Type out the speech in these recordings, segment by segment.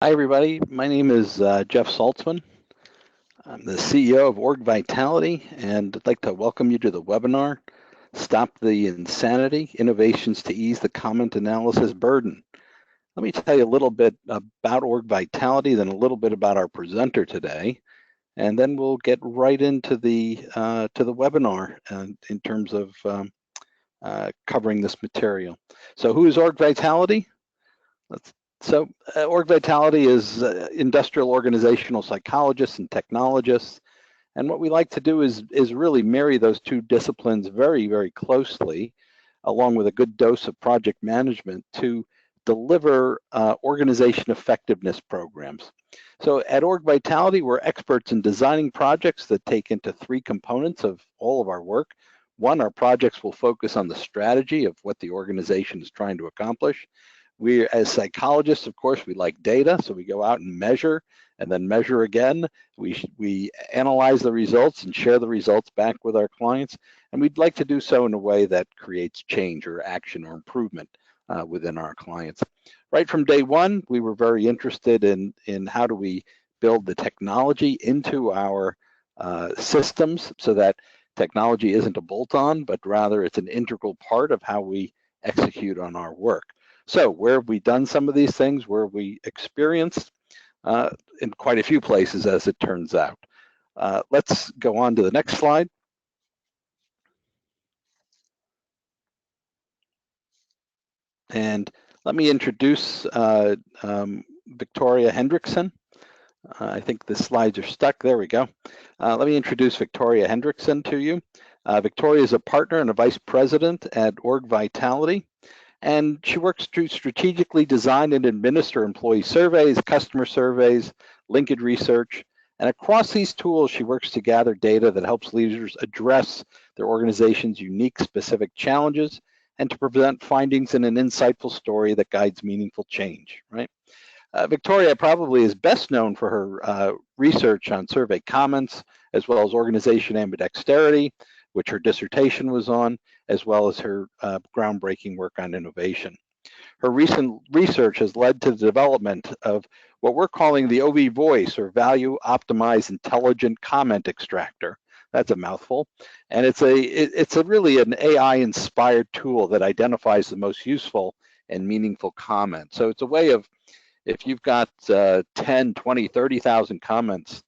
Hi, everybody. My name is Jeff Saltzman. I'm the CEO of Org Vitality, and I'd like to welcome you to the webinar, Stop the Insanity, Innovations to Ease the Comment Analysis Burden. Let me tell you a little bit about Org Vitality, then a little bit about our presenter today, and then we'll get right into the webinar in terms of covering this material. So who is Org Vitality? Org Vitality is industrial organizational psychologists and technologists. And what we like to do is really marry those two disciplines very, very closely, along with a good dose of project management to deliver organization effectiveness programs. So at Org Vitality, we're experts in designing projects that take into three components of all of our work. One, our projects will focus on the strategy of what the organization is trying to accomplish. We, as psychologists, of course, we like data, so we go out and measure and then measure again. We analyze the results and share the results back with our clients, and we'd like to do so in a way that creates change or action or improvement within our clients. Right from day one, we were very interested in how do we build the technology into our systems so that technology isn't a bolt-on, but rather it's an integral part of how we execute on our work. So where have we done some of these things? Where have we experienced? In quite a few places, as it turns out. Let's go on to the next slide. And let me introduce Victoria Hendrickson. I think the slides are stuck. There we go. Let me introduce Victoria Hendrickson to you. Victoria is a partner and a vice president at Org Vitality. And she works to strategically design and administer employee surveys, customer surveys, linkage research. And across these tools, she works to gather data that helps leaders address their organization's unique specific challenges and to present findings in an insightful story that guides meaningful change, right? Victoria probably is best known for her research on survey comments, as well as organization ambidexterity, which her dissertation was on, as well as her groundbreaking work on innovation. Her recent research has led to the development of what we're calling the OV Voice, or Value Optimized Intelligent Comment Extractor. That's a mouthful. And it's really an AI-inspired tool that identifies the most useful and meaningful comments. So it's a way of, if you've got 10, 20, 30,000 comments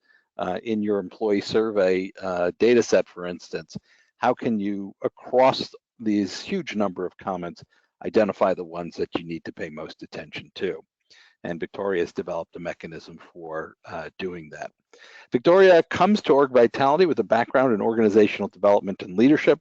in your employee survey data set, for instance, how can you, across these huge number of comments, identify the ones that you need to pay most attention to? And Victoria has developed a mechanism for doing that. Victoria comes to Org Vitality with a background in organizational development and leadership.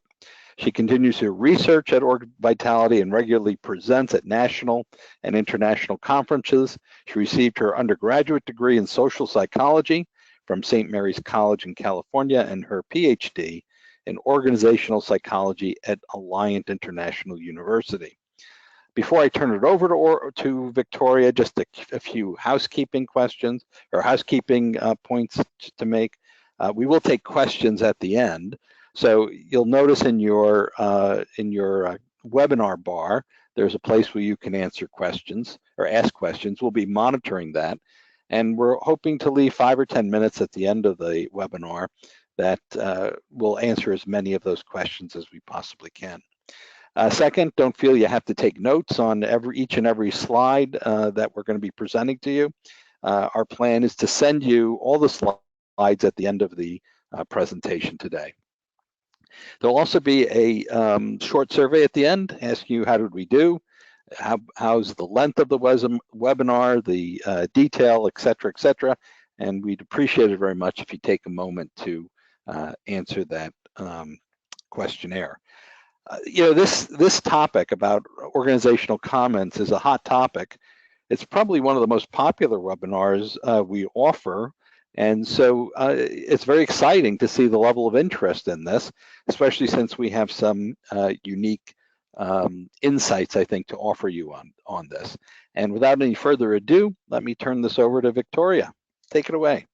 She continues her research at Org Vitality and regularly presents at national and international conferences. She received her undergraduate degree in social psychology from St. Mary's College in California and her PhD in organizational psychology at Alliant International University. Before I turn it over to Victoria, just a few housekeeping questions or housekeeping points to make. We will take questions at the end. So you'll notice in your webinar bar, there's a place where you can answer questions or ask questions. We'll be monitoring that. And we're hoping to leave 5 or 10 minutes at the end of the webinar that will answer as many of those questions as we possibly can. Second, don't feel you have to take notes on each and every slide that we're going to be presenting to you. Our plan is to send you all the slides at the end of the presentation today. There'll also be a short survey at the end asking you how did we do, how's the length of the webinar, the detail, et cetera, and we'd appreciate it very much if you take a moment to answer that questionnaire. This topic about organizational comments is a hot topic. It's probably one of the most popular webinars we offer, and so it's very exciting to see the level of interest in this, especially since we have some unique insights, I think, to offer you on this. And without any further ado, let me turn this over to Victoria. Take it away.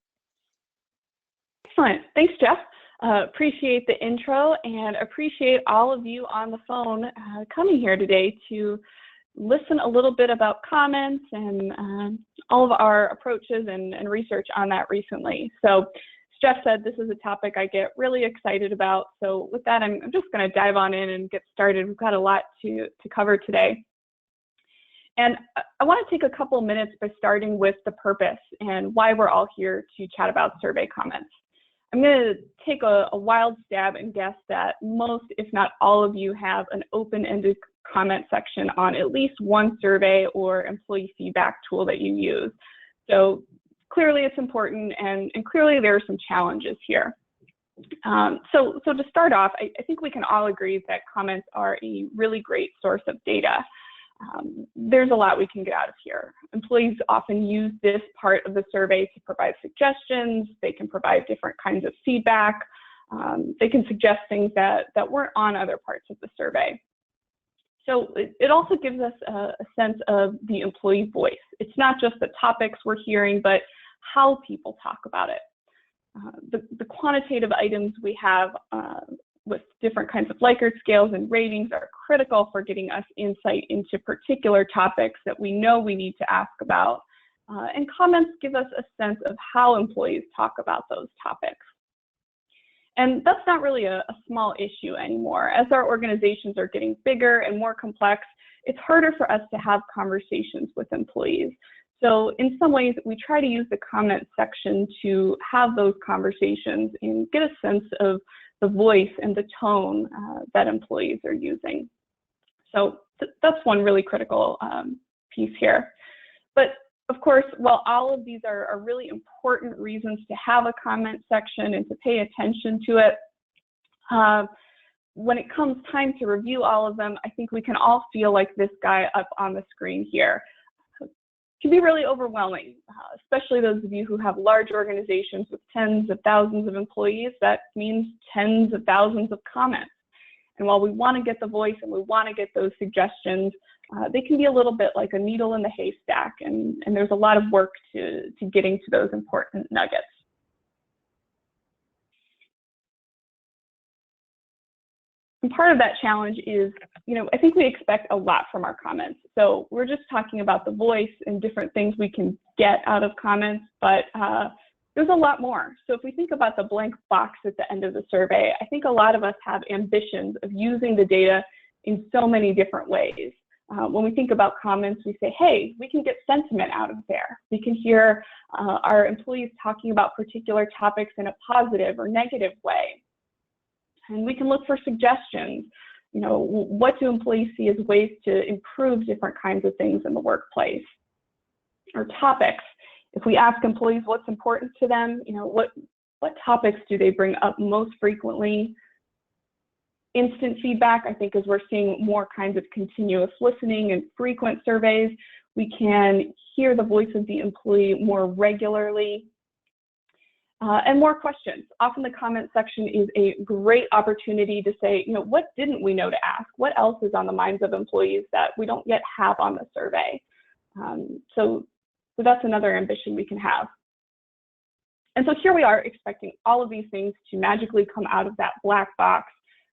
Excellent. Thanks, Jeff. Appreciate the intro and appreciate all of you on the phone coming here today to listen a little bit about comments and all of our approaches and research on that recently. So as Jeff said, this is a topic I get really excited about. So with that, I'm just going to dive on in and get started. We've got a lot to cover today. And I want to take a couple minutes by starting with the purpose and why we're all here to chat about survey comments. I'm going to take a wild stab and guess that most, if not all of you, have an open-ended comment section on at least one survey or employee feedback tool that you use. So clearly it's important, and clearly there are some challenges here. So to start off, I think we can all agree that comments are a really great source of data. There's a lot we can get out of here. Employees often use this part of the survey to provide suggestions. They can provide different kinds of feedback. They can suggest things that weren't on other parts of the survey. So it also gives us a sense of the employee voice. It's not just the topics we're hearing, but how people talk about it. The quantitative items we have with different kinds of Likert scales and ratings are critical for getting us insight into particular topics that we know we need to ask about. And comments give us a sense of how employees talk about those topics. And that's not really a small issue anymore. As our organizations are getting bigger and more complex, it's harder for us to have conversations with employees. So in some ways, we try to use the comment section to have those conversations and get a sense of the voice and the tone that employees are using. So that's one really critical piece here. But of course, while all of these are really important reasons to have a comment section and to pay attention to it, when it comes time to review all of them, I think we can all feel like this guy up on the screen here. Can be really overwhelming, especially those of you who have large organizations with tens of thousands of employees. That means tens of thousands of comments. And while we want to get the voice and we want to get those suggestions, they can be a little bit like a needle in the haystack, and there's a lot of work to getting to those important nuggets. And part of that challenge is, I think we expect a lot from our comments. So we're just talking about the voice and different things we can get out of comments, but there's a lot more. So if we think about the blank box at the end of the survey, I think a lot of us have ambitions of using the data in so many different ways. When we think about comments, we say, hey, we can get sentiment out of there. We can hear our employees talking about particular topics in a positive or negative way. And we can look for suggestions. What do employees see as ways to improve different kinds of things in the workplace? Or topics. If we ask employees what's important to them, what topics do they bring up most frequently? Instant feedback, I think, as we're seeing more kinds of continuous listening and frequent surveys, we can hear the voice of the employee more regularly. And more questions. Often the comment section is a great opportunity to say, what didn't we know to ask? What else is on the minds of employees that we don't yet have on the survey? So that's another ambition we can have. And so here we are expecting all of these things to magically come out of that black box,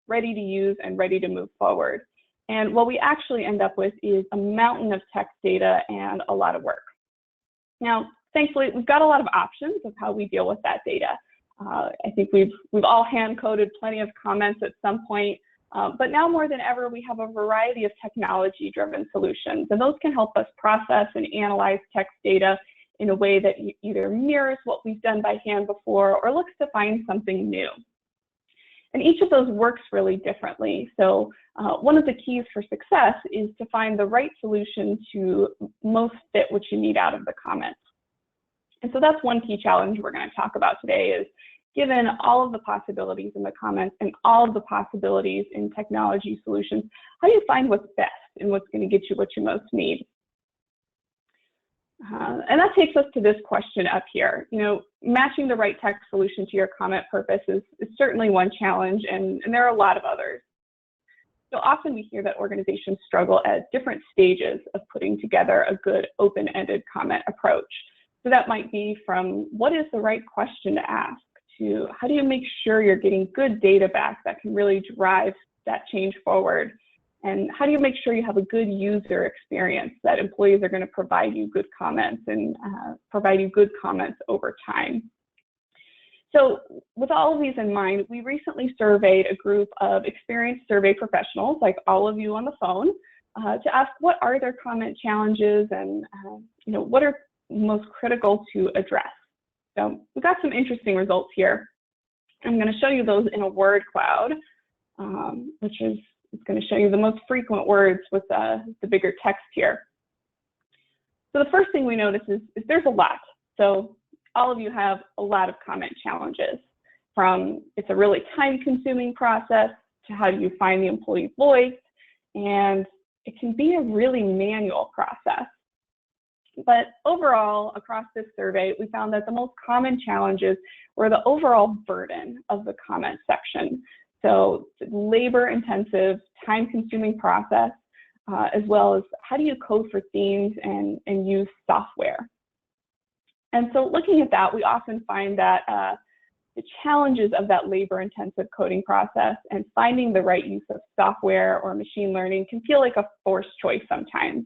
ready to use and ready to move forward. And what we actually end up with is a mountain of text data and a lot of work. Now, thankfully, we've got a lot of options of how we deal with that data. I think we've all hand-coded plenty of comments at some point, but now more than ever, we have a variety of technology-driven solutions, and those can help us process and analyze text data in a way that either mirrors what we've done by hand before or looks to find something new. And each of those works really differently. So one of the keys for success is to find the right solution to most fit what you need out of the comments. And so that's one key challenge we're going to talk about today is, given all of the possibilities in the comments and all of the possibilities in technology solutions, how do you find what's best and what's going to get you what you most need? And that takes us to this question up here. Matching the right text solution to your comment purpose is certainly one challenge, and there are a lot of others. So often we hear that organizations struggle at different stages of putting together a good open-ended comment approach. So that might be from what is the right question to ask to how do you make sure you're getting good data back that can really drive that change forward. And how do you make sure you have a good user experience, that employees are going to provide you good comments and provide you good comments over time? So with all of these in mind, we recently surveyed a group of experienced survey professionals, like all of you on the phone, to ask what are their comment challenges and what are most critical to address. So we got some interesting results here. I'm going to show you those in a word cloud, which is going to show you the most frequent words with the bigger text here. So the first thing we notice is there's a lot. So all of you have a lot of comment challenges, from it's a really time-consuming process to how do you find the employee voice, and it can be a really manual process. But overall, across this survey, we found that the most common challenges were the overall burden of the comment section. So labor-intensive, time-consuming process, as well as how do you code for themes and use software. And so looking at that, we often find that the challenges of that labor-intensive coding process and finding the right use of software or machine learning can feel like a forced choice sometimes.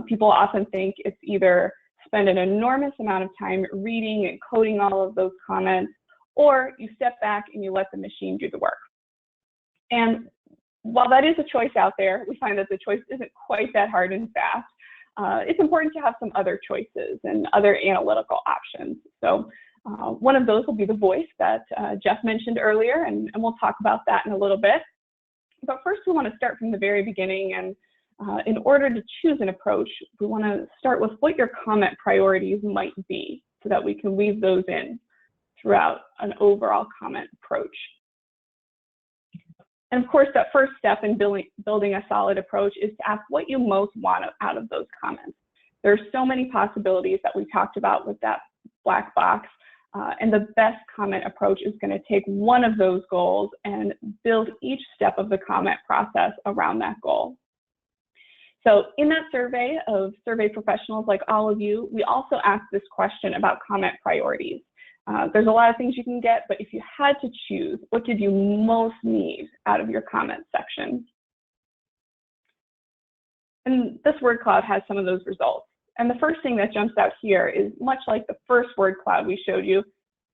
People often think it's either spend an enormous amount of time reading and coding all of those comments, or you step back and you let the machine do the work. And while that is a choice out there, we find that the choice isn't quite that hard and fast. It's important to have some other choices and other analytical options. So one of those will be the voice that Jeff mentioned earlier, and we'll talk about that in a little bit. But first, we want to start from the very beginning, and in order to choose an approach, we want to start with what your comment priorities might be so that we can weave those in throughout an overall comment approach. And of course, that first step in building a solid approach is to ask what you most want out of those comments. There are so many possibilities that we talked about with that black box, and the best comment approach is going to take one of those goals and build each step of the comment process around that goal. So in that survey of survey professionals like all of you, we also asked this question about comment priorities. There's a lot of things you can get, but if you had to choose, what did you most need out of your comment section? And this word cloud has some of those results. And the first thing that jumps out here is, much like the first word cloud we showed you,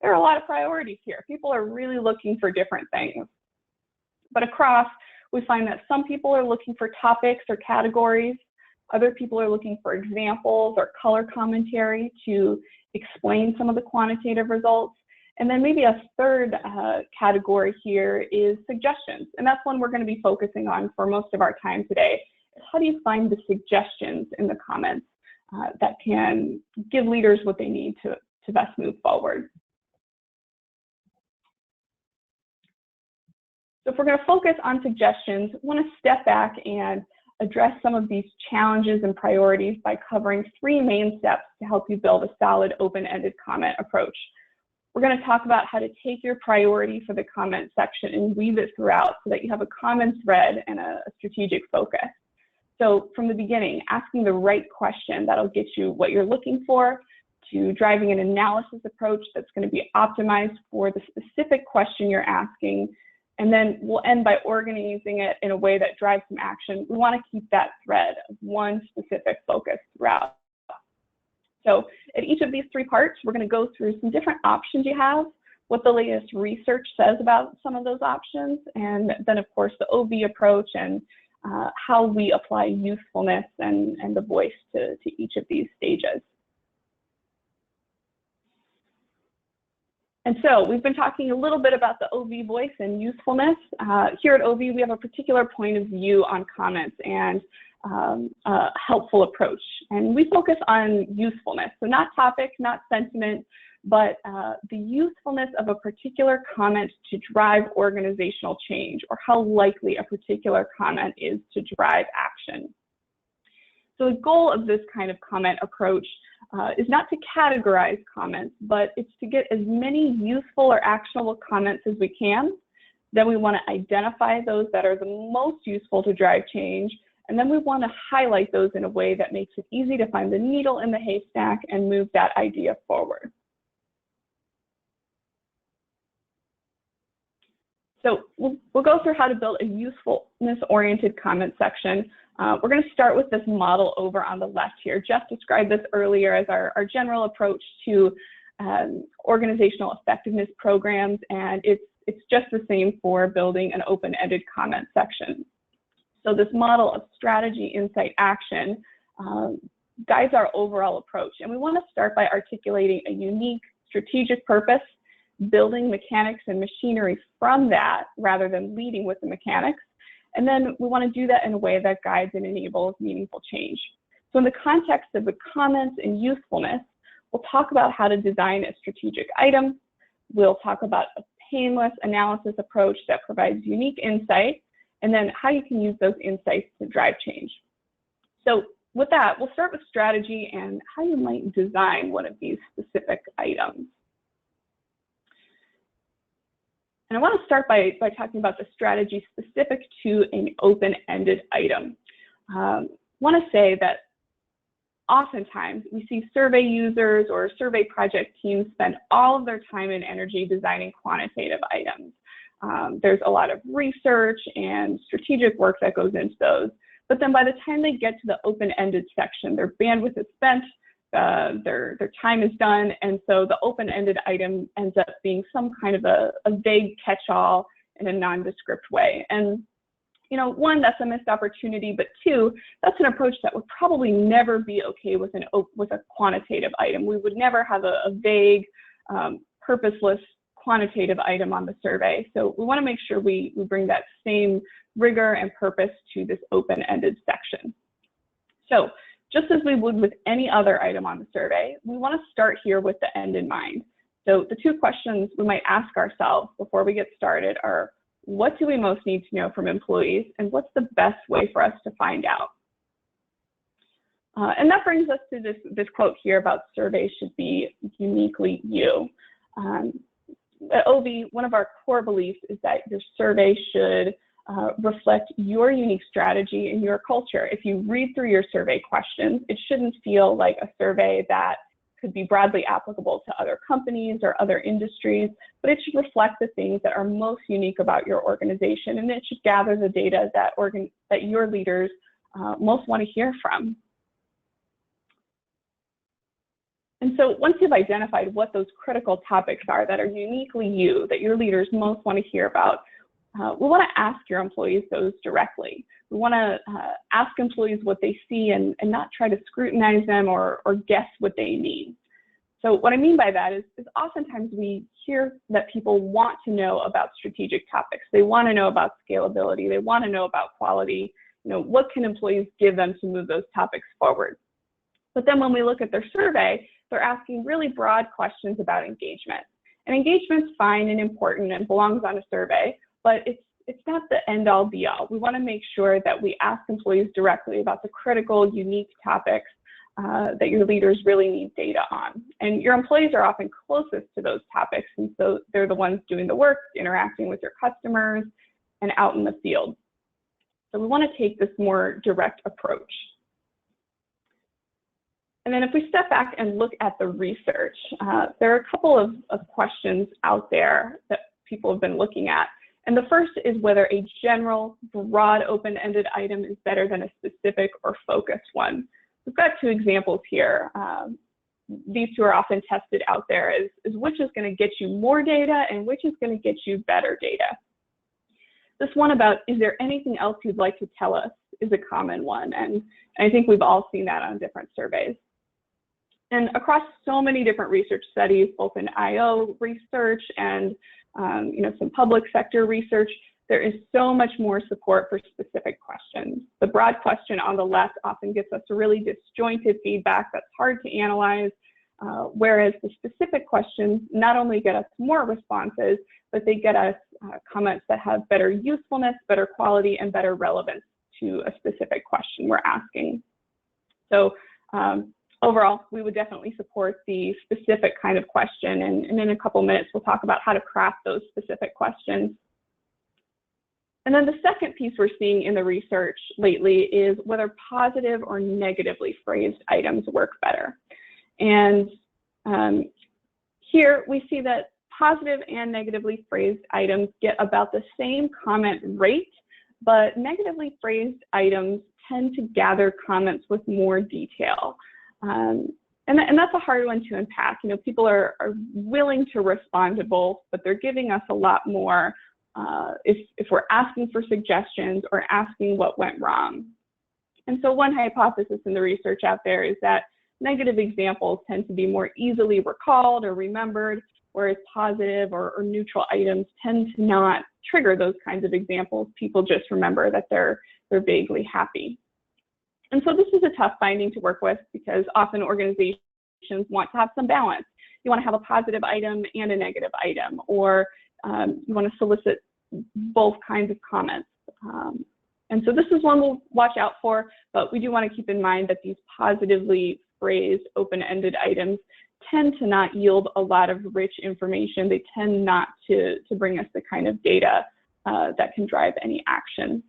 there are a lot of priorities here. People are really looking for different things. But across, we find that some people are looking for topics or categories. Other people are looking for examples or color commentary to explain some of the quantitative results. And then maybe a third category here is suggestions. And that's one we're going to be focusing on for most of our time today. How do you find the suggestions in the comments that can give leaders what they need to best move forward? So if we're going to focus on suggestions, I want to step back and address some of these challenges and priorities by covering three main steps to help you build a solid open-ended comment approach. We're going to talk about how to take your priority for the comment section and weave it throughout so that you have a common thread and a strategic focus. So from the beginning, asking the right question that'll get you what you're looking for, to driving an analysis approach that's going to be optimized for the specific question you're asking. And then we'll end by organizing it in a way that drives some action. We want to keep that thread of one specific focus throughout. So at each of these three parts, we're going to go through some different options you have, what the latest research says about some of those options, and then of course the OV approach and how we apply usefulness and the voice to each of these stages. And so we've been talking a little bit about the OV voice and usefulness. Here at OV, we have a particular point of view on comments and a helpful approach. And we focus on usefulness, so not topic, not sentiment, but the usefulness of a particular comment to drive organizational change, or how likely a particular comment is to drive action. So the goal of this kind of comment approach is not to categorize comments, but it's to get as many useful or actionable comments as we can. Then we want to identify those that are the most useful to drive change. And then we want to highlight those in a way that makes it easy to find the needle in the haystack and move that idea forward. So we'll go through how to build a usefulness-oriented comment section. We're going to start with this model over on the left here. Jeff described this earlier as our general approach to organizational effectiveness programs, and it's just the same for building an open-ended comment section. So this model of strategy, insight, action guides our overall approach, and we want to start by articulating a unique strategic purpose, building mechanics and machinery from that rather than leading with the mechanics. And then we want to do that in a way that guides and enables meaningful change. So in the context of the comments and usefulness, we'll talk about how to design a strategic item. We'll talk about a painless analysis approach that provides unique insight, and then how you can use those insights to drive change. So with that, we'll start with strategy and how you might design one of these specific items. And I want to start by talking about the strategy specific to an open-ended item. I want to say that oftentimes we see survey users or survey project teams spend all of their time and energy designing quantitative items. There's a lot of research and strategic work that goes into those. But then by the time they get to the open-ended section, their bandwidth is spent, their time is done, and so the open-ended item ends up being some kind of a vague catch-all in a nondescript way. And you know, one, that's a missed opportunity, but two, that's an approach that would probably never be okay with a quantitative item. We would never have a vague, purposeless quantitative item on the survey. So we want to make sure we bring that same rigor and purpose to this open-ended section. So just as we would with any other item on the survey, we want to start here with the end in mind. So the two questions we might ask ourselves before we get started are, what do we most need to know from employees, and what's the best way for us to find out? And that brings us to this quote here about surveys should be uniquely you. At OV, one of our core beliefs is that your survey should reflect your unique strategy and your culture. If you read through your survey questions, it shouldn't feel like a survey that could be broadly applicable to other companies or other industries, but it should reflect the things that are most unique about your organization, and it should gather the data that your leaders most want to hear from. And so once you've identified what those critical topics are that are uniquely you, that your leaders most want to hear about, we want to ask your employees those directly. We want to ask employees what they see and not try to scrutinize them or guess what they mean. So what I mean by that is oftentimes we hear that people want to know about strategic topics. They want to know about scalability. They want to know about quality. You know, what can employees give them to move those topics forward? But then when we look at their survey, they're asking really broad questions about engagement. And engagement's fine and important and belongs on a survey, but it's not the end-all be-all. We want to make sure that we ask employees directly about the critical, unique topics that your leaders really need data on. And your employees are often closest to those topics, and so they're the ones doing the work, interacting with your customers, and out in the field. So we want to take this more direct approach. And then if we step back and look at the research, there are a couple of questions out there that people have been looking at. And the first is whether a general, broad, open-ended item is better than a specific or focused one. We've got two examples here. These two are often tested out there as which is going to get you more data and which is going to get you better data. This one about, is there anything else you'd like to tell us, is a common one. And I think we've all seen that on different surveys. And across so many different research studies, both in IO research and some public sector research, there is so much more support for specific questions. The broad question on the left often gets us really disjointed feedback that's hard to analyze, whereas the specific questions not only get us more responses, but they get us comments that have better usefulness, better quality, and better relevance to a specific question we're asking. So overall, we would definitely support the specific kind of question, and in a couple minutes, we'll talk about how to craft those specific questions. And then the second piece we're seeing in the research lately is whether positive or negatively phrased items work better. And here we see that positive and negatively phrased items get about the same comment rate, but negatively phrased items tend to gather comments with more detail. And that's a hard one to unpack. You know, people are willing to respond to both, but they're giving us a lot more if we're asking for suggestions or asking what went wrong. And so one hypothesis in the research out there is that negative examples tend to be more easily recalled or remembered, whereas positive or neutral items tend to not trigger those kinds of examples. People just remember that they're vaguely happy. And so this is a tough finding to work with because often organizations want to have some balance. You want to have a positive item and a negative item, or you want to solicit both kinds of comments. And so this is one we'll watch out for, but we do want to keep in mind that these positively phrased open-ended items tend to not yield a lot of rich information. They tend not to bring us the kind of data that can drive any action.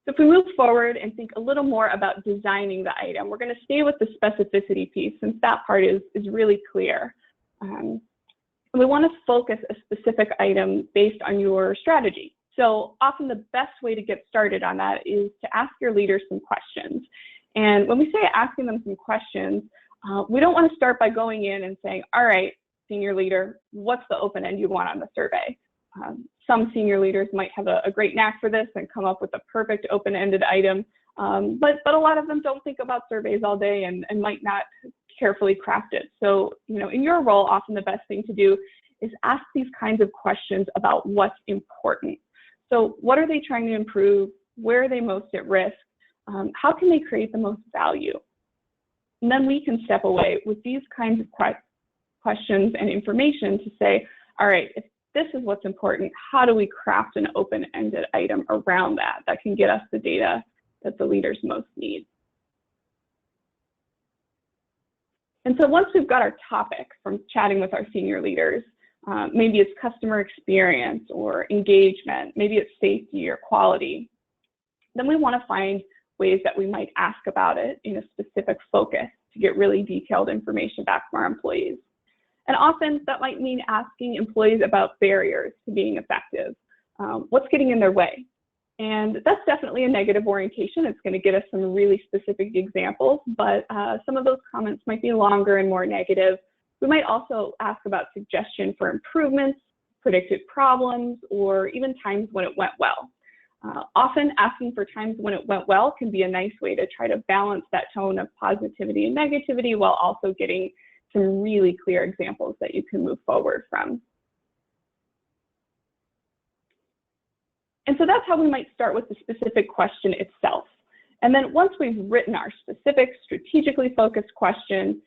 So if we move forward and think a little more about designing the item, we're going to stay with the specificity piece since that part is really clear. We want to focus a specific item based on your strategy. So often the best way to get started on that is to ask your leaders some questions. And when we say asking them some questions, we don't want to start by going in and saying, all right, senior leader, what's the open end you want on the survey? Some senior leaders might have a great knack for this and come up with a perfect open-ended item, but a lot of them don't think about surveys all day and might not carefully craft it. So, you know, in your role, often the best thing to do is ask these kinds of questions about what's important. So what are they trying to improve? Where are they most at risk? How can they create the most value? And then we can step away with these kinds of questions and information to say, all right, if this is what's important, how do we craft an open-ended item around that can get us the data that the leaders most need? And so once we've got our topic from chatting with our senior leaders, maybe it's customer experience or engagement, maybe it's safety or quality, then we want to find ways that we might ask about it in a specific focus to get really detailed information back from our employees. And often that might mean asking employees about barriers to being effective. What's getting in their way? And that's definitely a negative orientation. It's going to get us some really specific examples, but some of those comments might be longer and more negative. We might also ask about suggestion for improvements, predicted problems, or even times when it went well. Often asking for times when it went well can be a nice way to try to balance that tone of positivity and negativity while also getting some really clear examples that you can move forward from. And so that's how we might start with the specific question itself. And then once we've written our specific strategically focused question,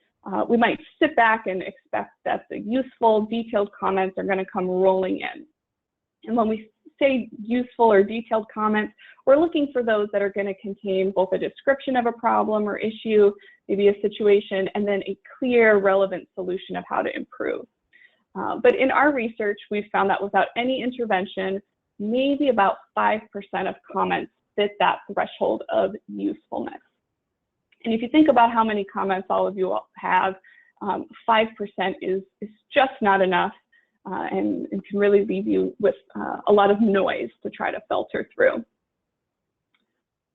we might sit back and expect that the useful, detailed comments are going to come rolling in. And when we say useful or detailed comments, we're looking for those that are going to contain both a description of a problem or issue, maybe a situation, and then a clear, relevant solution of how to improve. But in our research, we've found that without any intervention, maybe about 5% of comments fit that threshold of usefulness. And if you think about how many comments all of you have, 5% is just not enough and can really leave you with a lot of noise to try to filter through.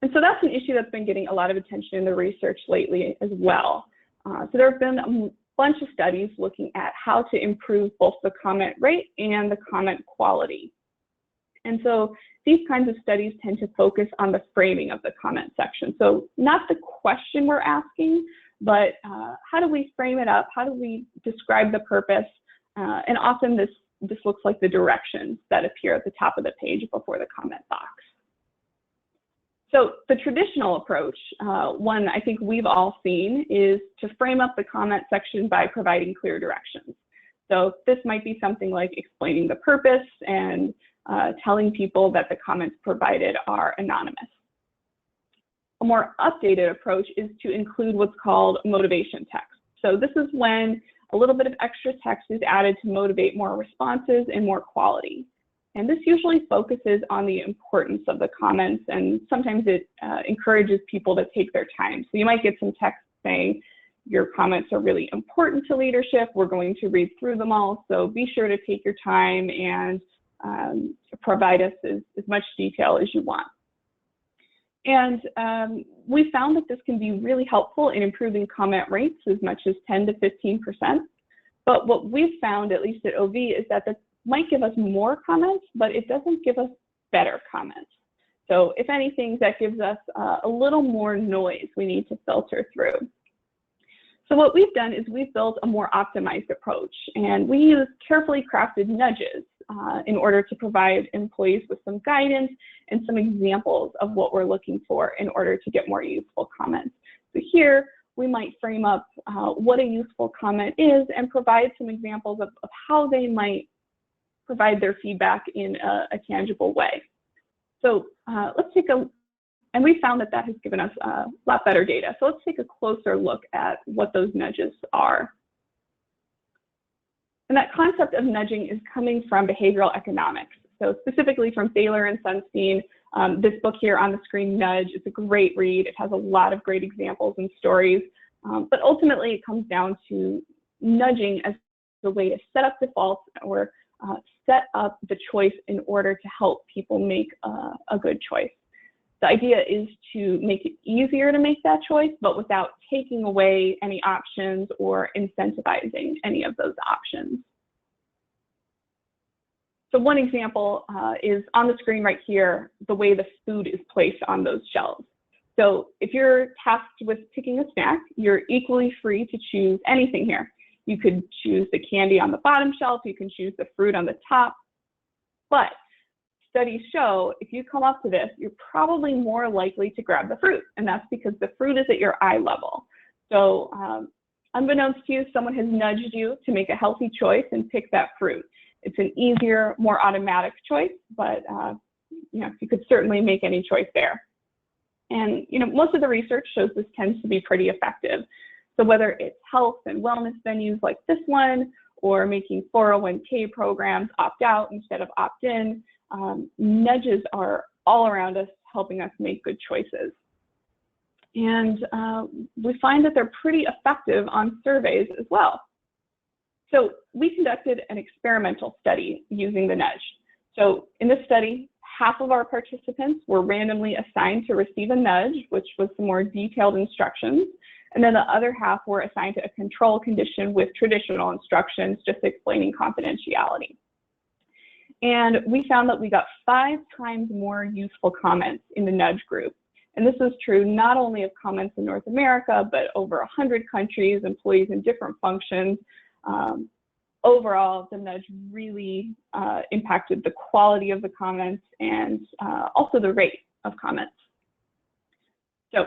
And so that's an issue that's been getting a lot of attention in the research lately as well. So there have been a bunch of studies looking at how to improve both the comment rate and the comment quality. And so these kinds of studies tend to focus on the framing of the comment section. So not the question we're asking, but how do we frame it up? How do we describe the purpose? And often this looks like the directions that appear at the top of the page before the comment box. So the traditional approach, one I think we've all seen, is to frame up the comment section by providing clear directions. So this might be something like explaining the purpose and telling people that the comments provided are anonymous. A more updated approach is to include what's called motivation text. So this is when a little bit of extra text is added to motivate more responses and more quality. And this usually focuses on the importance of the comments, and sometimes it encourages people to take their time. So you might get some text saying, your comments are really important to leadership. We're going to read through them all, so be sure to take your time and provide us as much detail as you want. And we found that this can be really helpful in improving comment rates as much as 10 to 15%. But what we've found, at least at OV, is that this might give us more comments, but it doesn't give us better comments. So if anything, that gives us a little more noise we need to filter through. So what we've done is we've built a more optimized approach, and we use carefully crafted nudges in order to provide employees with some guidance and some examples of what we're looking for in order to get more useful comments. So here, we might frame up what a useful comment is and provide some examples of how they might provide their feedback in a tangible way. So let's take and we found that that has given us a lot better data. So let's take a closer look at what those nudges are. And that concept of nudging is coming from behavioral economics. So specifically from Thaler and Sunstein, this book here on the screen, Nudge, is a great read. It has a lot of great examples and stories, but ultimately it comes down to nudging as a way to set up defaults or set up the choice in order to help people make a good choice. The idea is to make it easier to make that choice, but without taking away any options or incentivizing any of those options. So one example is on the screen right here, the way the food is placed on those shelves. So if you're tasked with picking a snack, you're equally free to choose anything here. You could choose the candy on the bottom shelf, you can choose the fruit on the top, but studies show if you come up to this, you're probably more likely to grab the fruit, and that's because the fruit is at your eye level. So unbeknownst to you, someone has nudged you to make a healthy choice and pick that fruit. It's an easier, more automatic choice, but you could certainly make any choice there. And most of the research shows this tends to be pretty effective. So whether it's health and wellness venues like this one, or making 401k programs opt out instead of opt in, nudges are all around us, helping us make good choices. And we find that they're pretty effective on surveys as well. So we conducted an experimental study using the nudge. So in this study, half of our participants were randomly assigned to receive a nudge, which was some more detailed instructions. And then the other half were assigned to a control condition with traditional instructions, just explaining confidentiality. And we found that we got 5 times more useful comments in the nudge group. And this is true not only of comments in North America, but over 100 countries, employees in different functions. Overall, the nudge really impacted the quality of the comments and also the rate of comments. So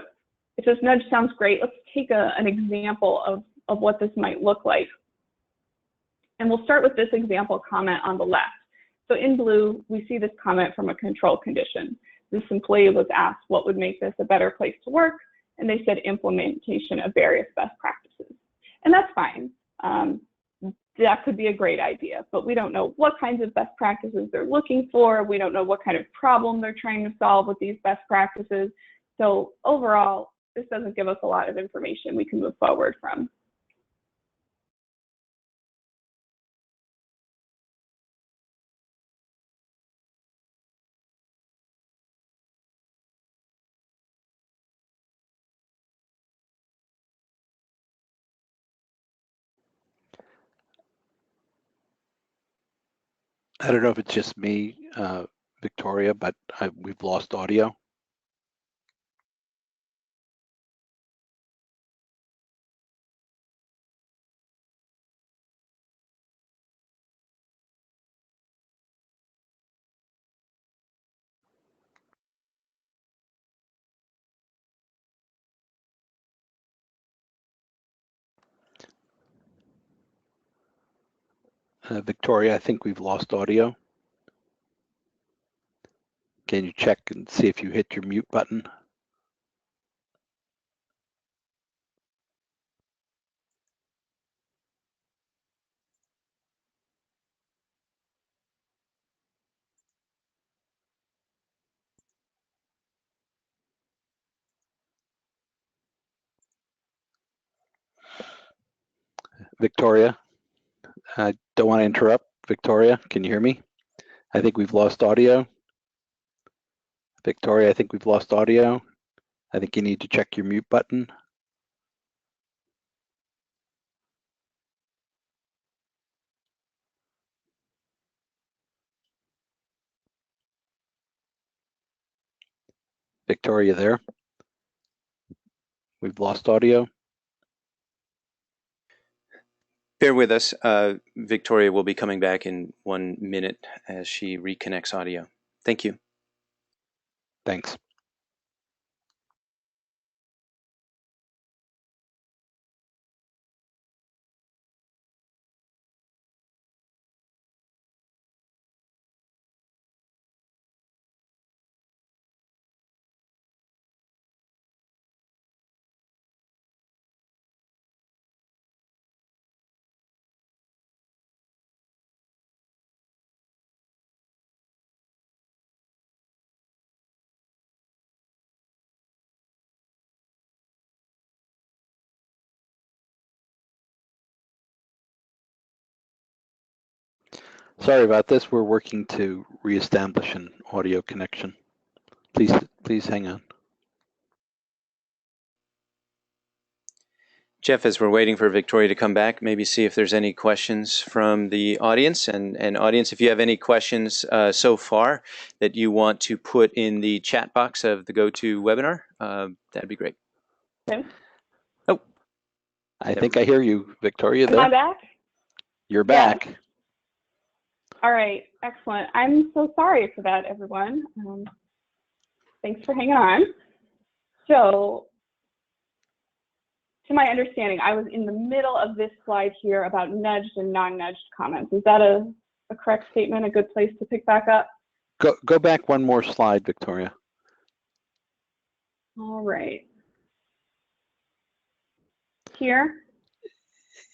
if this nudge sounds great, let's take an example of what this might look like. And we'll start with this example comment on the left. So in blue, we see this comment from a control condition. This employee was asked what would make this a better place to work, and they said implementation of various best practices. And that's fine. That could be a great idea, but we don't know what kinds of best practices they're looking for. We don't know what kind of problem they're trying to solve with these best practices. So overall, this doesn't give us a lot of information we can move forward from. I don't know if it's just me, Victoria, but we've lost audio. Victoria, I think we've lost audio. Can you check and see if you hit your mute button? Victoria, I don't want to interrupt. Victoria, can you hear me? I think we've lost audio. Victoria, I think we've lost audio. I think you need to check your mute button. Victoria there? We've lost audio. Bear with us. Victoria will be coming back in 1 minute as she reconnects audio. Thank you. Thanks. Sorry about this. We're working to reestablish an audio connection. Please hang on. Jeff, as we're waiting for Victoria to come back, maybe see if there's any questions from the audience. And audience, if you have any questions so far that you want to put in the chat box of the GoToWebinar, that'd be great. Okay. Oh. I think I hear you, Victoria, there. Am I back? You're back. Yeah. All right, excellent. I'm so sorry for that, everyone. Thanks for hanging on. So, to my understanding, I was in the middle of this slide here about nudged and non-nudged comments. Is that a correct statement, a good place to pick back up? Go back one more slide, Victoria. All right. Here?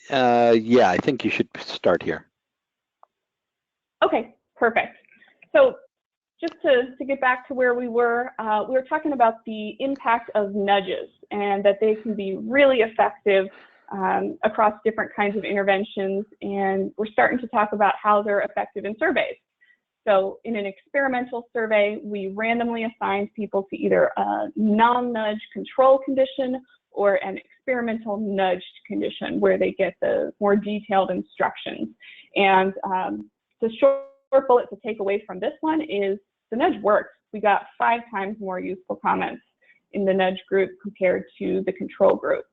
Yeah, I think you should start here. Okay, perfect. So just to get back to where we were talking about the impact of nudges and that they can be really effective across different kinds of interventions. And we're starting to talk about how they're effective in surveys. So in an experimental survey, we randomly assigned people to either a non-nudge control condition or an experimental nudged condition where they get the more detailed instructions. And the short bullet to take away from this one is the nudge works. We got 5 times more useful comments in the nudge group compared to the control group.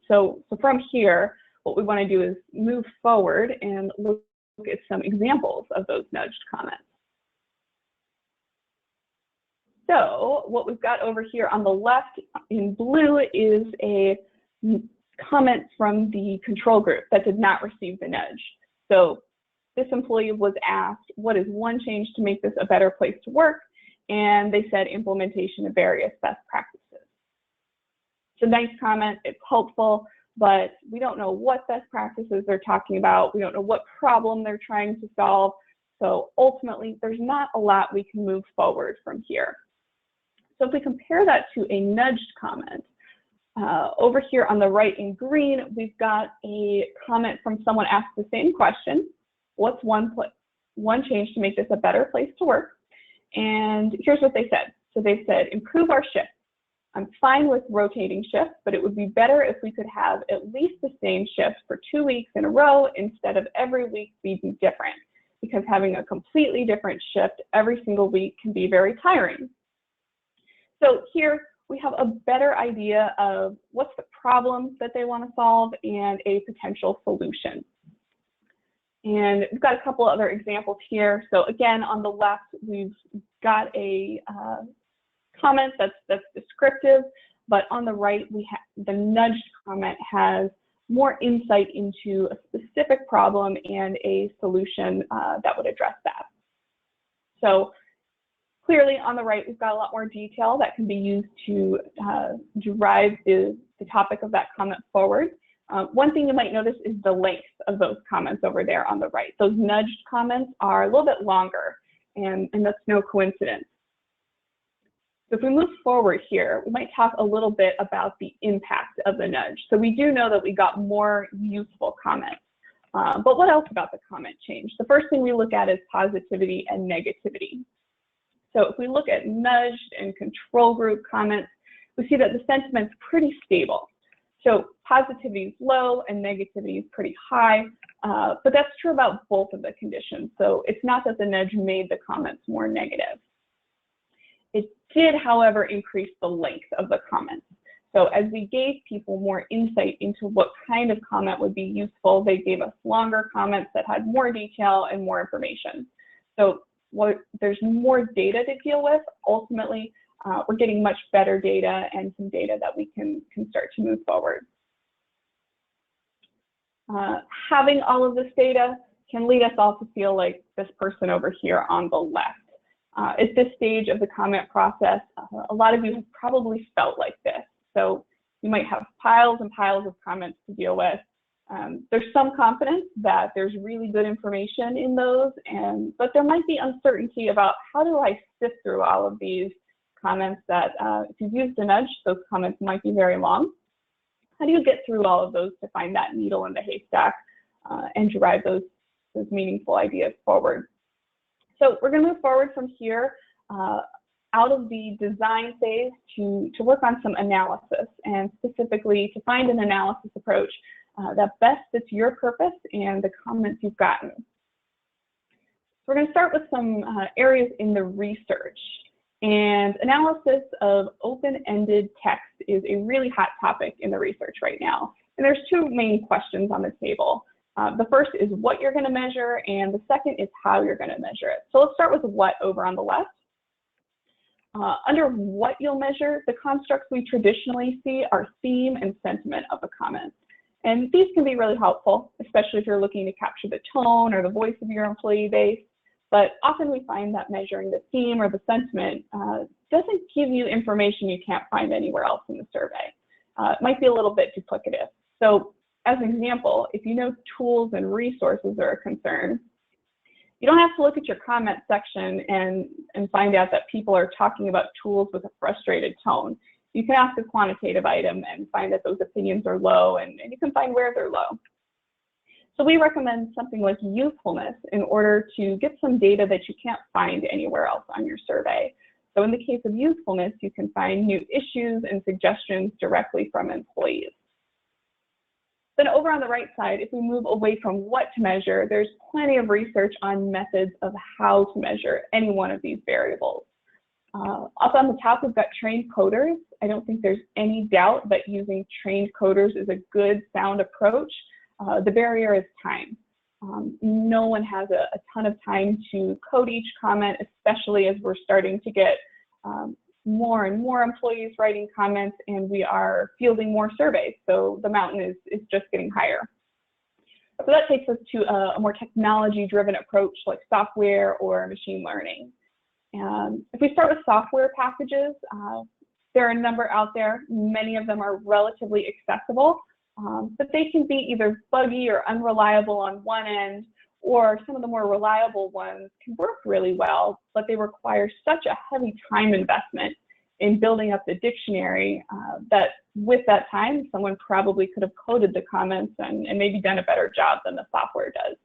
So from here, what we want to do is move forward and look at some examples of those nudged comments. So what we've got over here on the left in blue is a comment from the control group that did not receive the nudge. So this employee was asked, what is one change to make this a better place to work? And they said implementation of various best practices. It's a nice comment, it's helpful, but we don't know what best practices they're talking about. We don't know what problem they're trying to solve. So ultimately, there's not a lot we can move forward from here. So if we compare that to a nudged comment, over here on the right in green, we've got a comment from someone asked the same question. What's one change to make this a better place to work? And here's what they said. So they said, improve our shift. I'm fine with rotating shifts, but it would be better if we could have at least the same shift for 2 weeks in a row instead of every week be different, because having a completely different shift every single week can be very tiring. So here we have a better idea of what's the problem that they want to solve and a potential solution. And we've got a couple other examples here. So again, on the left, we've got a comment that's descriptive, but on the right, the nudged comment has more insight into a specific problem and a solution that would address that. So clearly on the right, we've got a lot more detail that can be used to drive the topic of that comment forward. One thing you might notice is the length of those comments over there on the right. Those nudged comments are a little bit longer, and that's no coincidence. So if we move forward here, we might talk a little bit about the impact of the nudge. So we do know that we got more useful comments. But what else about the comment change? The first thing we look at is positivity and negativity. So if we look at nudged and control group comments, we see that the sentiment's pretty stable. So positivity is low and negativity is pretty high, but that's true about both of the conditions. So it's not that the nudge made the comments more negative. It did, however, increase the length of the comments. So as we gave people more insight into what kind of comment would be useful, they gave us longer comments that had more detail and more information. So there's more data to deal with. Ultimately, we're getting much better data and some data that we can start to move forward. Having all of this data can lead us all to feel like this person over here on the left. At this stage of the comment process, a lot of you have probably felt like this. So you might have piles and piles of comments to deal with. There's some confidence that there's really good information in those, but there might be uncertainty about how do I sift through all of these comments that if you've used a nudge, those comments might be very long. How do you get through all of those to find that needle in the haystack and drive those meaningful ideas forward? So we're going to move forward from here out of the design phase to work on some analysis, and specifically to find an analysis approach that best fits your purpose and the comments you've gotten. So we're going to start with some areas in the research. And analysis of open-ended text is a really hot topic in the research right now. And there's two main questions on the table. The first is what you're going to measure, and the second is how you're going to measure it. So let's start with what over on the left. Under what you'll measure, the constructs we traditionally see are theme and sentiment of a comment. And these can be really helpful, especially if you're looking to capture the tone or the voice of your employee base. But often we find that measuring the theme or the sentiment doesn't give you information you can't find anywhere else in the survey. It might be a little bit duplicative. So as an example, if you know tools and resources are a concern, you don't have to look at your comment section and find out that people are talking about tools with a frustrated tone. You can ask a quantitative item and find that those opinions are low, and you can find where they're low. So we recommend something like usefulness in order to get some data that you can't find anywhere else on your survey. So in the case of usefulness, you can find new issues and suggestions directly from employees. Then over on the right side, if we move away from what to measure, there's plenty of research on methods of how to measure any one of these variables. Up on the top, we've got trained coders. I don't think there's any doubt that using trained coders is a good, sound approach. The barrier is time. No one has a ton of time to code each comment, especially as we're starting to get more and more employees writing comments, and we are fielding more surveys. So the mountain is just getting higher. So that takes us to a more technology-driven approach like software or machine learning. If we start with software packages, there are a number out there. Many of them are relatively accessible, but they can be either buggy or unreliable on one end, or some of the more reliable ones can work really well, but they require such a heavy time investment in building up the dictionary that with that time, someone probably could have coded the comments and maybe done a better job than the software does.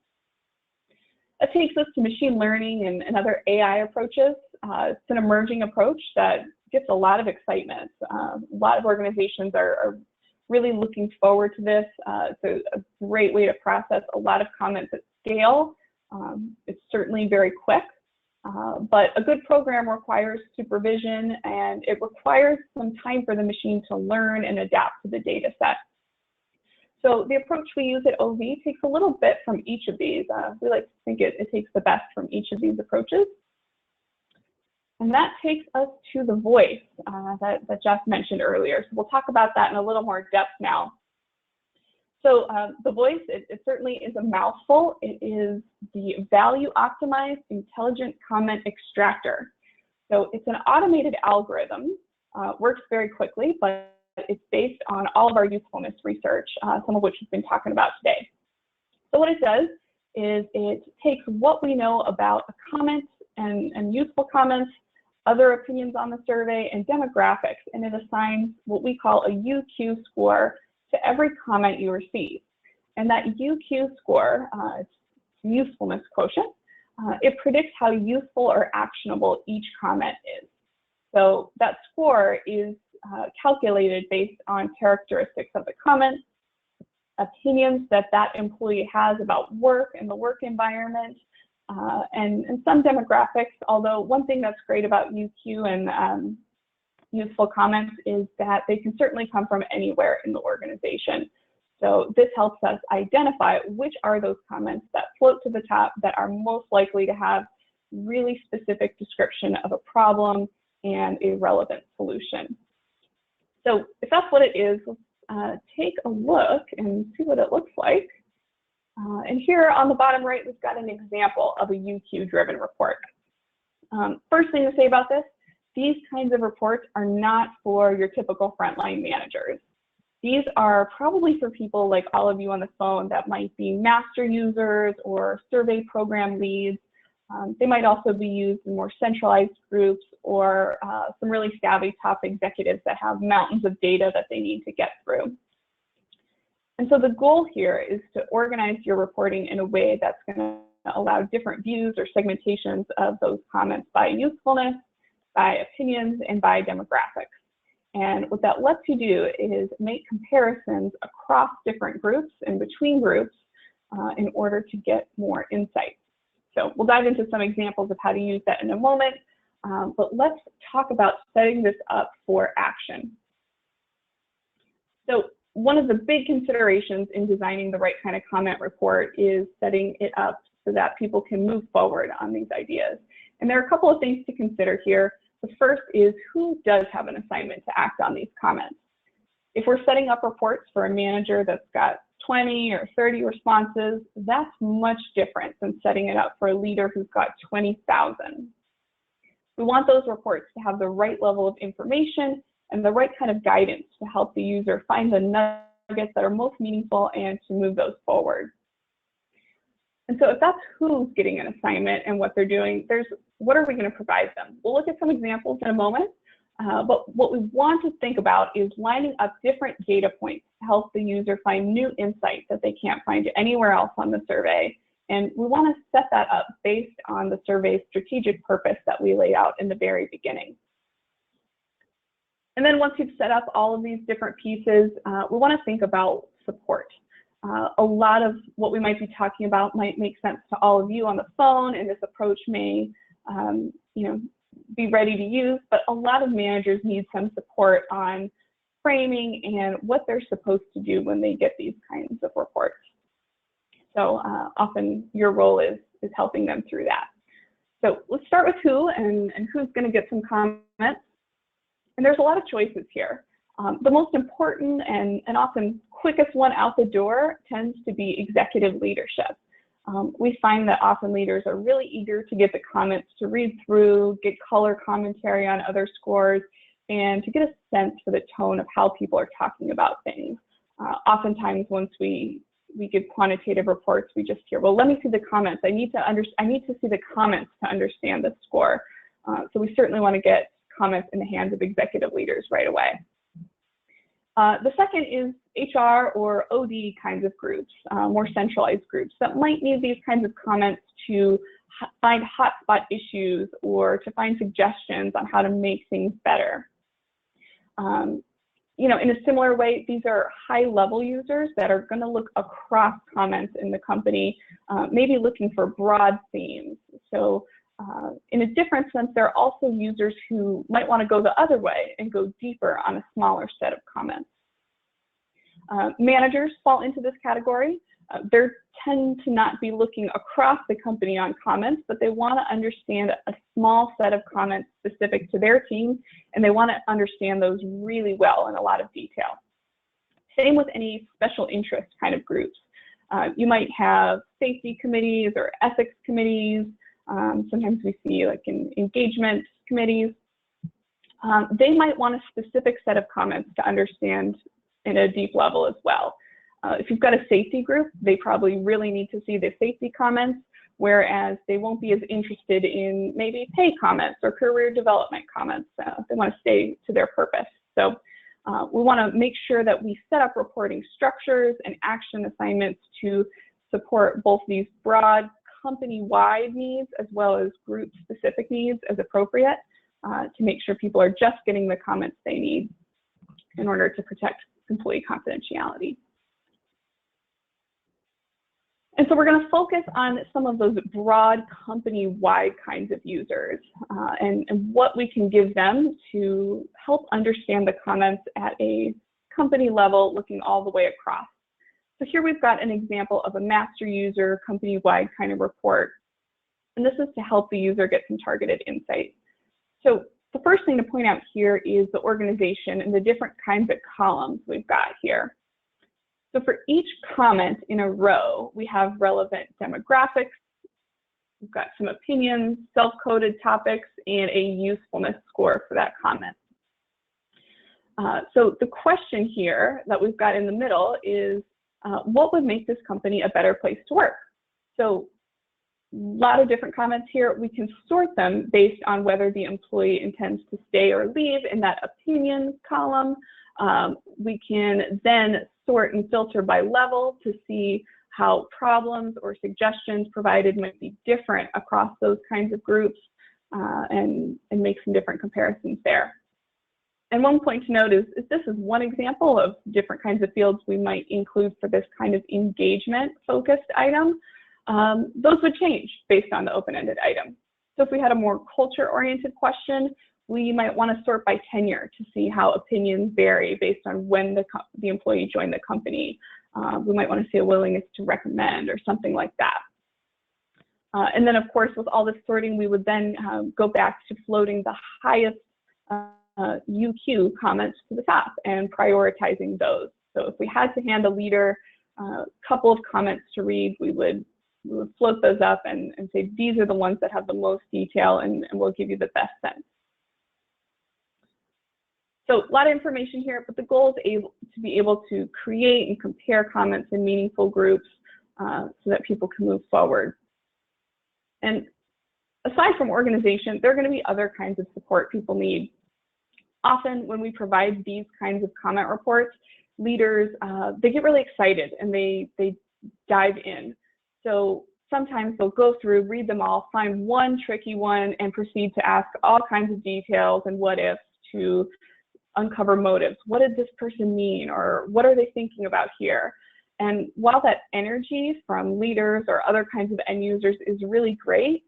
That takes us to machine learning and other AI approaches. It's an emerging approach that gets a lot of excitement. A lot of organizations are really looking forward to this. It's a great way to process a lot of comments at scale. It's certainly very quick, but a good program requires supervision, and it requires some time for the machine to learn and adapt to the data set. So the approach we use at OV takes a little bit from each of these. We like to think it takes the best from each of these approaches. And that takes us to the voice that Jeff mentioned earlier. So we'll talk about that in a little more depth now. So the voice, it certainly is a mouthful. It is the value optimized intelligent comment extractor. So it's an automated algorithm, works very quickly, but it's based on all of our usefulness research, some of which we've been talking about today. So what it does is it takes what we know about a comment and useful comments, other opinions on the survey, and demographics, and it assigns what we call a UQ score to every comment you receive. And that UQ score, it's usefulness quotient, it predicts how useful or actionable each comment is. So that score is calculated based on characteristics of the comment, opinions that that employee has about work and the work environment, and some demographics. Although one thing that's great about UQ and useful comments is that they can certainly come from anywhere in the organization. So this helps us identify which are those comments that float to the top that are most likely to have really specific description of a problem and a relevant solution. So if that's what it is, let's take a look and see what it looks like. And here on the bottom right, we've got an example of a UQ-driven report. First thing to say about this, these kinds of reports are not for your typical frontline managers. These are probably for people like all of you on the phone that might be master users or survey program leads. They might also be used in more centralized groups or some really savvy top executives that have mountains of data that they need to get through. And so the goal here is to organize your reporting in a way that's going to allow different views or segmentations of those comments by usefulness, by opinions, and by demographics. And what that lets you do is make comparisons across different groups and between groups in order to get more insight. So we'll dive into some examples of how to use that in a moment, but let's talk about setting this up for action. So one of the big considerations in designing the right kind of comment report is setting it up so that people can move forward on these ideas. And there are a couple of things to consider here. The first is who does have an assignment to act on these comments. If we're setting up reports for a manager that's got 20 or 30 responses, that's much different than setting it up for a leader who's got 20,000. We want those reports to have the right level of information and the right kind of guidance to help the user find the nuggets that are most meaningful and to move those forward. And so if that's who's getting an assignment and what they're doing, what are we going to provide them? We'll look at some examples in a moment, but what we want to think about is lining up different data points to help the user find new insights that they can't find anywhere else on the survey. And we want to set that up based on the survey's strategic purpose that we laid out in the very beginning. And then once you've set up all of these different pieces, we want to think about support. A lot of what we might be talking about might make sense to all of you on the phone, and this approach may be ready to use, but a lot of managers need some support on framing and what they're supposed to do when they get these kinds of reports. So often your role is helping them through that. So let's start with who and who's going to get some comments. And there's a lot of choices here. The most important and often quickest one out the door tends to be executive leadership. We find that often leaders are really eager to get the comments to read through, get color commentary on other scores, and to get a sense for the tone of how people are talking about things. Oftentimes, once we give quantitative reports, we just hear, well, let me see the comments. I need to see the comments to understand the score. So we certainly want to get comments in the hands of executive leaders right away. The second is HR or OD kinds of groups, more centralized groups that might need these kinds of comments to find hotspot issues or to find suggestions on how to make things better. In a similar way, these are high-level users that are going to look across comments in the company, maybe looking for broad themes. So in a different sense, there are also users who might want to go the other way and go deeper on a smaller set of comments. Managers fall into this category. They tend to not be looking across the company on comments, but they want to understand a small set of comments specific to their team, and they want to understand those really well in a lot of detail. Same with any special interest kind of groups. You might have safety committees or ethics committees. Sometimes we see like engagement committees. They might want a specific set of comments to understand in a deep level as well. If you've got a safety group, they probably really need to see the safety comments, whereas they won't be as interested in maybe pay comments or career development comments. They want to stay to their purpose. So we want to make sure that we set up reporting structures and action assignments to support both these broad company-wide needs as well as group-specific needs as appropriate, to make sure people are just getting the comments they need in order to protect employee confidentiality. And so we're going to focus on some of those broad company-wide kinds of users and what we can give them to help understand the comments at a company level, looking all the way across. So here we've got an example of a master user company-wide kind of report. And this is to help the user get some targeted insight. So the first thing to point out here is the organization and the different kinds of columns we've got here. So for each comment in a row, we have relevant demographics, we've got some opinions, self-coded topics, and a usefulness score for that comment. So the question here that we've got in the middle is, what would make this company a better place to work? So a lot of different comments here. We can sort them based on whether the employee intends to stay or leave in that opinions column. We can then sort and filter by level to see how problems or suggestions provided might be different across those kinds of groups, and make some different comparisons there. And one point to note is this is one example of different kinds of fields we might include for this kind of engagement-focused item. Those would change based on the open-ended item. So if we had a more culture-oriented question, we might want to sort by tenure to see how opinions vary based on when the employee joined the company. We might want to see a willingness to recommend or something like that. And then, of course, with all this sorting, we would then go back to floating the highest UQ comments to the top and prioritizing those. So if we had to hand a leader a couple of comments to read, we would float those up and say, these are the ones that have the most detail and will give you the best sense. So a lot of information here, but the goal is to be able to create and compare comments in meaningful groups so that people can move forward. And aside from organization, there are going to be other kinds of support people need. Often when we provide these kinds of comment reports, leaders, they get really excited and they dive in. So sometimes they'll go through, read them all, find one tricky one, and proceed to ask all kinds of details and what ifs to uncover motives. What did this person mean, or what are they thinking about here? And while that energy from leaders or other kinds of end users is really great,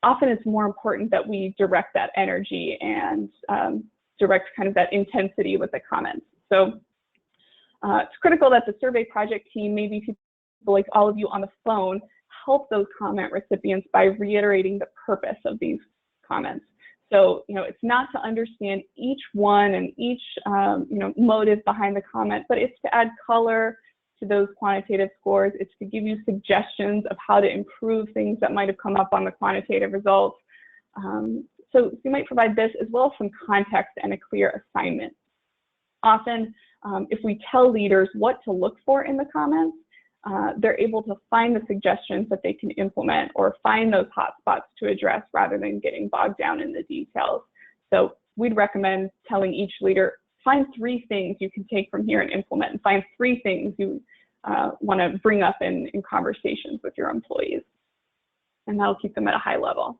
often it's more important that we direct that energy and direct kind of that intensity with the comments. So it's critical that the survey project team, maybe people like all of you on the phone, help those comment recipients by reiterating the purpose of these comments. So, it's not to understand each one and each, motive behind the comment, but it's to add color to those quantitative scores. It's to give you suggestions of how to improve things that might have come up on the quantitative results. So you might provide this as well as some context and a clear assignment. Often, if we tell leaders what to look for in the comments, they're able to find the suggestions that they can implement or find those hot spots to address rather than getting bogged down in the details. So we'd recommend telling each leader, find 3 things you can take from here and implement, and find 3 things you want to bring up in conversations with your employees. And that'll keep them at a high level.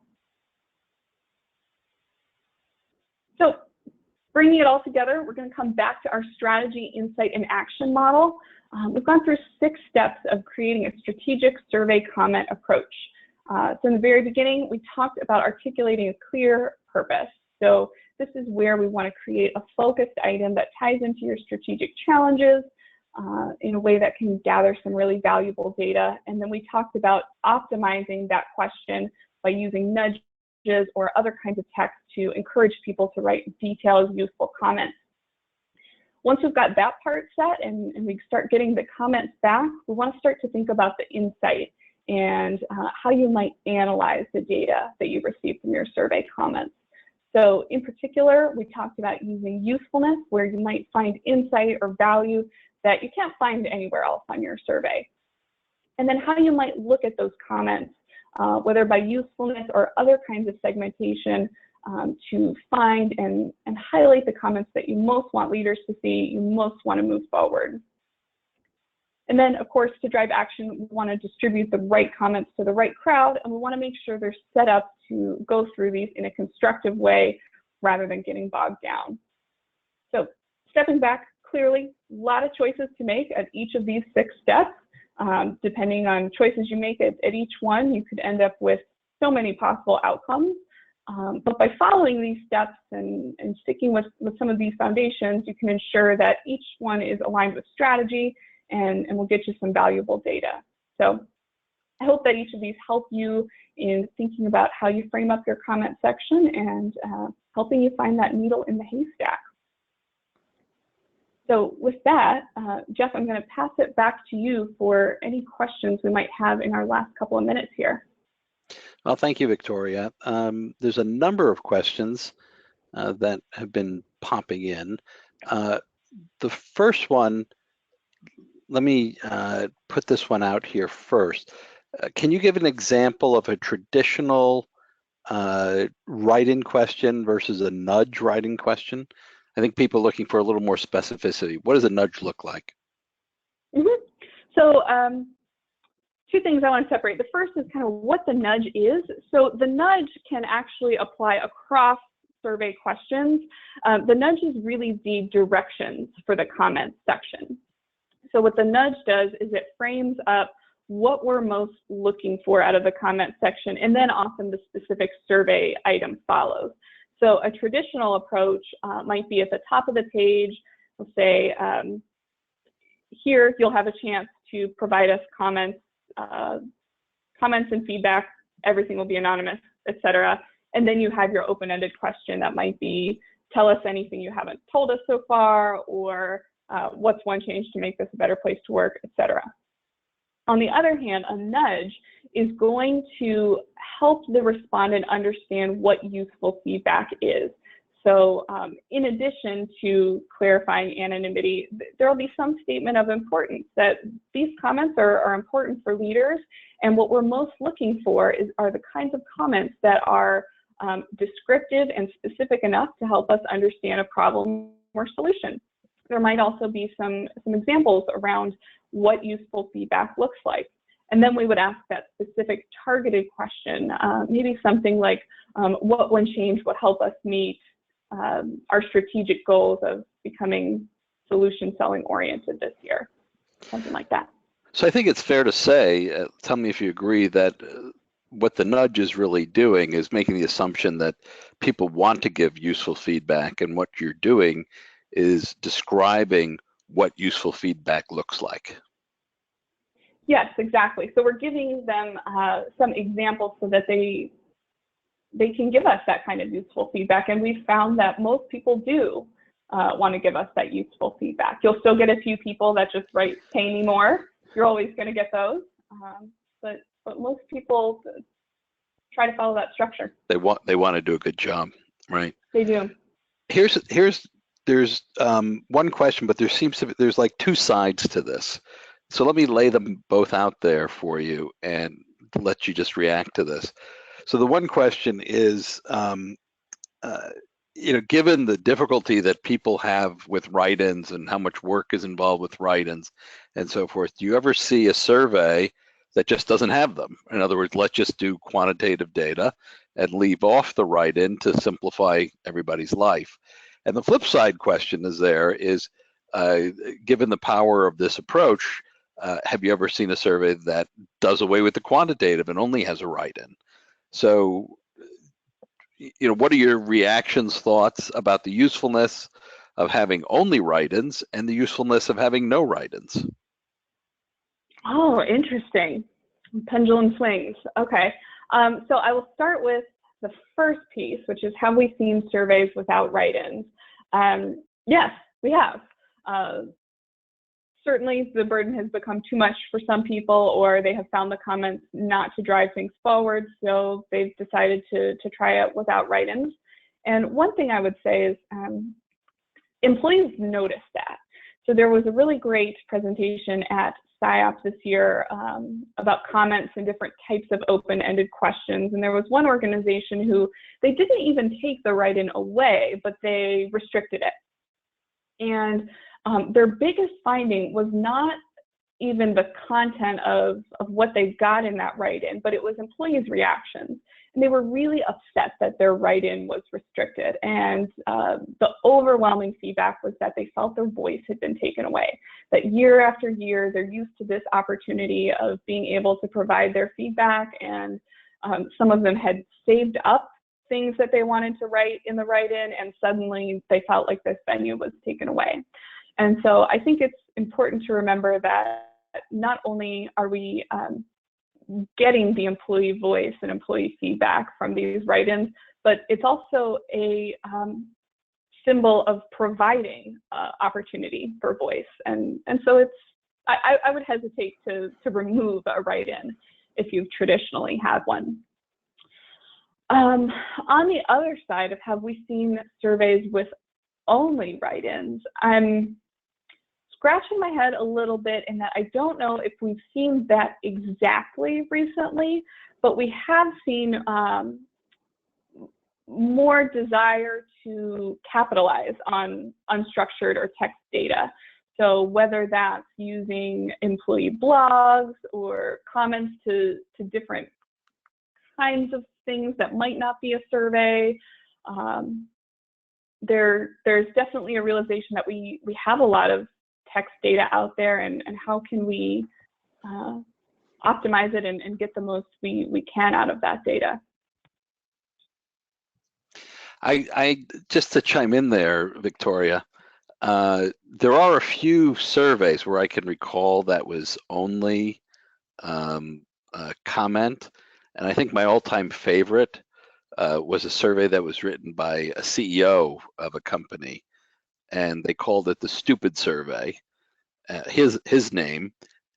So bringing it all together, we're going to come back to our strategy, insight, and action model. We've gone through 6 steps of creating a strategic survey comment approach. So in the very beginning, we talked about articulating a clear purpose. So this is where we want to create a focused item that ties into your strategic challenges in a way that can gather some really valuable data. And then we talked about optimizing that question by using nudges or other kinds of text to encourage people to write detailed, useful comments. Once we've got that part set and we start getting the comments back, we want to start to think about the insight and how you might analyze the data that you've received from your survey comments. So in particular, we talked about using usefulness, where you might find insight or value that you can't find anywhere else on your survey. and then how you might look at those comments, whether by usefulness or other kinds of segmentation, to find and highlight the comments that you most want leaders to see, you most want to move forward. And then, of course, to drive action, we want to distribute the right comments to the right crowd, and we want to make sure they're set up to go through these in a constructive way rather than getting bogged down. So stepping back, clearly, a lot of choices to make at each of these 6 steps. Depending on choices you make at each one, you could end up with so many possible outcomes. But by following these steps and sticking with some of these foundations, you can ensure that each one is aligned with strategy and will get you some valuable data. So I hope that each of these help you in thinking about how you frame up your comment section and helping you find that needle in the haystack. So with that, Jeff, I'm going to pass it back to you for any questions we might have in our last couple of minutes here. Well, thank you, Victoria. There's a number of questions that have been popping in. The first one, let me put this one out here first. Can you give an example of a traditional write-in question versus a nudge write-in question? I think people are looking for a little more specificity. What does a nudge look like? Mm-hmm. So 2 things I want to separate. The first is kind of what the nudge is. So the nudge can actually apply across survey questions. The nudge is really the directions for the comments section. So what the nudge does is it frames up what we're most looking for out of the comment section, and then often the specific survey item follows. So a traditional approach might be at the top of the page. We'll say, here you'll have a chance to provide us comments and feedback. Everything will be anonymous, etc. And then you have your open-ended question that might be, tell us anything you haven't told us so far, or what's one change to make this a better place to work, etc. On the other hand, a nudge is going to help the respondent understand what useful feedback is. So in addition to clarifying anonymity, there will be some statement of importance that these comments are important for leaders, and what we're most looking for are the kinds of comments that are descriptive and specific enough to help us understand a problem or solution. There might also be some examples around what useful feedback looks like. And then we would ask that specific targeted question, maybe something like, what one change would help us meet our strategic goals of becoming solution selling oriented this year, something like that. So I think it's fair to say, tell me if you agree, that what the nudge is really doing is making the assumption that people want to give useful feedback, and what you're doing is describing what useful feedback looks like. Yes, exactly. So we're giving them some examples so that they can give us that kind of useful feedback, and we've found that most people do want to give us that useful feedback. You'll still get a few people that just write, pay me more. You're always going to get those, but most people try to follow that structure. They want to do a good job, right? They do. There's one question, but there's like 2 sides to this. So let me lay them both out there for you and let you just react to this. So the one question is, given the difficulty that people have with write-ins and how much work is involved with write-ins and so forth, do you ever see a survey that just doesn't have them? In other words, let's just do quantitative data and leave off the write-in to simplify everybody's life. And the flip side question is given the power of this approach, have you ever seen a survey that does away with the quantitative and only has a write-in? So, what are your reactions, thoughts about the usefulness of having only write-ins and the usefulness of having no write-ins? Oh, interesting. Pendulum swings. Okay. So I will start with the first piece, which is, have we seen surveys without write-ins? Yes, we have. Certainly the burden has become too much for some people, or they have found the comments not to drive things forward, so they've decided to try it without write-ins. And one thing I would say is employees notice that. So there was a really great presentation at SIOP this year about comments and different types of open-ended questions. And there was one organization who they didn't even take the write-in away, but they restricted it. And their biggest finding was not even the content of what they got in that write-in, but it was employees' reactions. And they were really upset that their write-in was restricted. And the overwhelming feedback was that they felt their voice had been taken away, that year after year, they're used to this opportunity of being able to provide their feedback. And some of them had saved up things that they wanted to write in the write-in, and suddenly they felt like this venue was taken away. And so I think it's important to remember that not only are we getting the employee voice and employee feedback from these write-ins, but it's also a symbol of providing opportunity for voice. And so I would hesitate to remove a write-in if you've traditionally had one. On the other side of have we seen surveys with only write-ins, I'm scratching my head a little bit in that I don't know if we've seen that exactly recently, but we have seen more desire to capitalize on unstructured or text data. So whether that's using employee blogs or comments to different kinds of things that might not be a survey, there's definitely a realization that we have a lot of text data out there, and how can we optimize it and get the most we can out of that data. I just to chime in there, Victoria, there are a few surveys where I can recall that was only comment, and I think my all-time favorite was a survey that was written by a CEO of a company, and they called it the Stupid Survey, his name,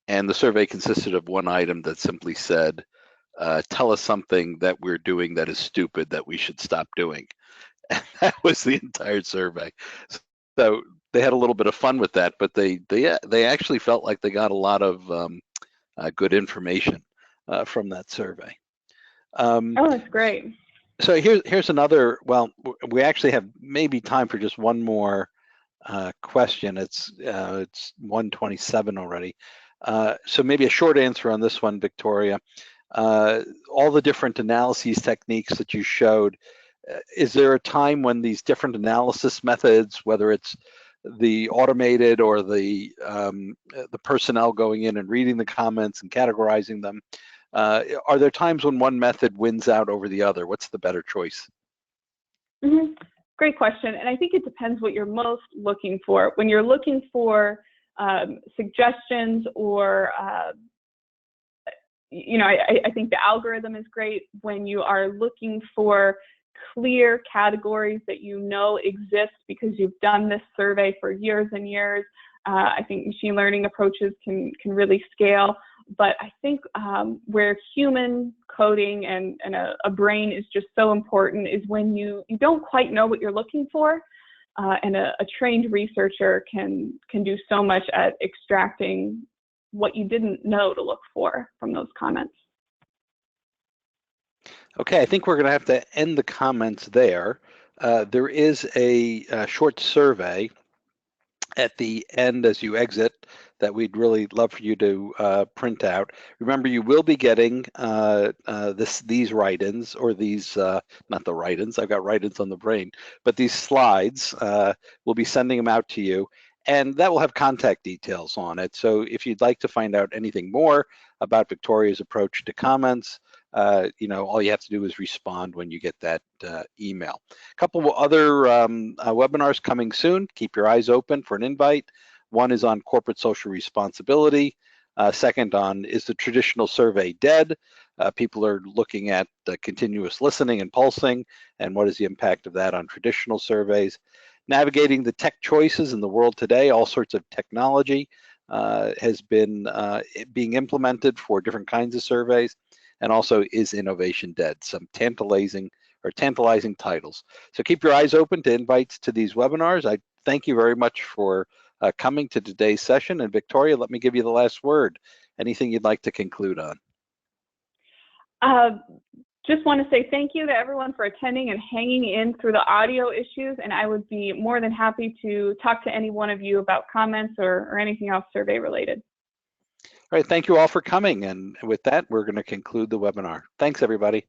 and the survey consisted of one item that simply said, tell us something that we're doing that is stupid that we should stop doing. And that was the entire survey. So they had a little bit of fun with that, but they actually felt like they got a lot of good information from that survey. Oh, that's great. So here's another, well, we actually have maybe time for just one more question. It's 1:27 already. So maybe a short answer on this one, Victoria. All the different analyses techniques that you showed, is there a time when these different analysis methods, whether it's the automated or the personnel going in and reading the comments and categorizing them, are there times when one method wins out over the other? What's the better choice? Mm-hmm. Great question. And I think it depends what you're most looking for. When you're looking for suggestions or, I think the algorithm is great. When you are looking for clear categories that you know exist because you've done this survey for years and years, I think machine learning approaches can really scale. But I think where human coding and a brain is just so important is when you don't quite know what you're looking for, and a trained researcher can do so much at extracting what you didn't know to look for from those comments. Okay, I think we're going to have to end the comments there. There is a short survey at the end as you exit that we'd really love for you to print out. Remember, you will be getting these write-ins, or these, not the write-ins, I've got write-ins on the brain, but these slides, we'll be sending them out to you, and that will have contact details on it. So if you'd like to find out anything more about Victoria's approach to comments, all you have to do is respond when you get that email. A couple of other webinars coming soon. Keep your eyes open for an invite. One is on corporate social responsibility. Second on, is the traditional survey dead? People are looking at continuous listening and pulsing, and what is the impact of that on traditional surveys? Navigating the tech choices in the world today. All sorts of technology has been being implemented for different kinds of surveys. And also, is innovation dead? Some tantalizing titles. So keep your eyes open to invites to these webinars. I thank you very much for coming to today's session. And Victoria, let me give you the last word. Anything you'd like to conclude on? Just want to say thank you to everyone for attending and hanging in through the audio issues, and I would be more than happy to talk to any one of you about comments or anything else survey related. All right, thank you all for coming, and with that, we're going to conclude the webinar. Thanks, everybody.